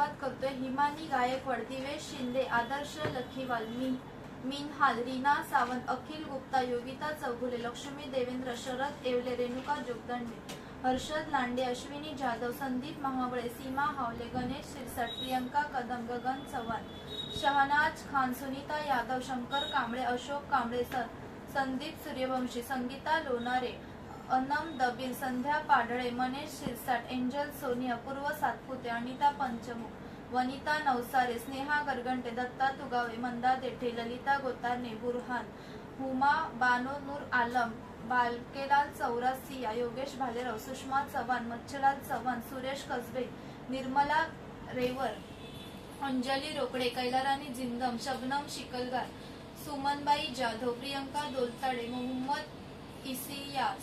सुरुवात करतोय. हिमानी गायकवाड, दिवेश शिंदे, आदर्श लखीवाल, मिनहाल, रीना सावंत, अखिल गुप्ता, योगिता चौगुले, लक्ष्मी देवेंद्र, शरद येवले, रेणुका जोगदंडे, हर्षद लांडे, अश्विनी जाधव, संदीप महाबळे, सीमा हावले, गणेश सिरसाट, प्रियंका कदम, गगन चव्हाण, शहनाज खान, सुनीता यादव, शंकर कांबळे, अशोक कांबळे, संदीप सूर्यवंशी, संगीता लोणारे, अनम दबीर, संध्या पाडळे, Manesh Sirsat, angel Sony, अपूर्व सातपुते, अनिता पंचमुख, वनिता नवसारे, स्नेहा गरगंटे, दत्ता तुगावे, मंदा देठे, ललिता गोतारने, बुरहान, हुमा बानो, नूर आलम, बालकेलाल चौरासिया, योगेश भालेराव, सुषमा चव्हाण, मच्छलाल चव्हाण, सुरेश कसबे, निर्मला रेवर, अंजली रोकडे, कैलाराणी जिंदम, शबनम शिकलगार, सुमनबाई जाधव, प्रियंका दोलताडे, मोहम्मद इलियास,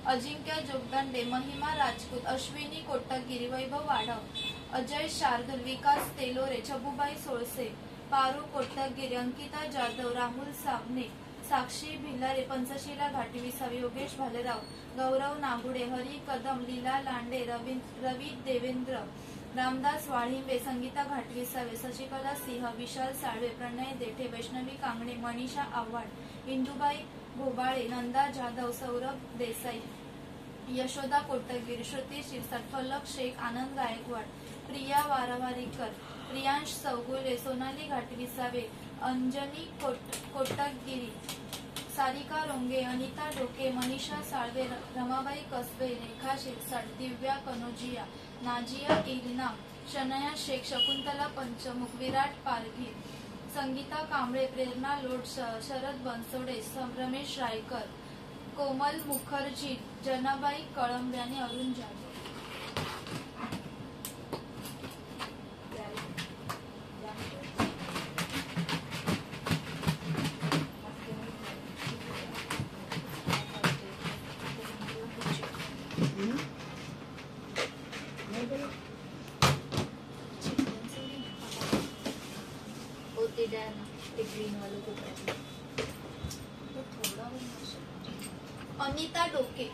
अजिंक्य जोगदंडे, महिमा राजपूत, अश्विनी कोटगिरी, वैभव वाढव, अजय शार्दुल, विकास तेलोरे, छबुबाई सोळसे, पारू कोटगिरी, अंकिता जाधव, राहुल साबणे, साक्षी भिलारे, पंचशीला घाटी विसावे, योगेश भालेराव, गौरव नागुडे, हरी कदम, लीला लांडे, रवी देवेंद्र, रामदास वाळिंबे, संगीता घाटविसावे, शशिकला सिंह, विशाल साळवे, प्रणय देठे, वैष्णवी कांगणे, मनीषा आव्हाड, इंदुबाई भोबाळे, नंदा जाधव, सौरभ देसाई, यशोदा कोटगिरी, श्रुती शिरसाट, फलक शेख, आनंद गायकवाड, प्रिया वारवारीकर, प्रियांश चौगुले, सोनाली घाटविसावे, अंजनी कोटगिरी, सारिका रोंगे, अनिता डोके, मनीषा साळवे, रमाबाई कसबे, रेखा शिरसाट, दिव्या कनोजिया, नाजिया इरना, शनया शेख, शकुंतला पंचमुख, विराट पारधी, संगीता कांबळे, प्रेरणा लोड, शरद बनसोडे, रमेश रायकर, कोमल मुखर्जी, जनाबाई कळंबे आणि अरुण जाधव. अनिता डोके.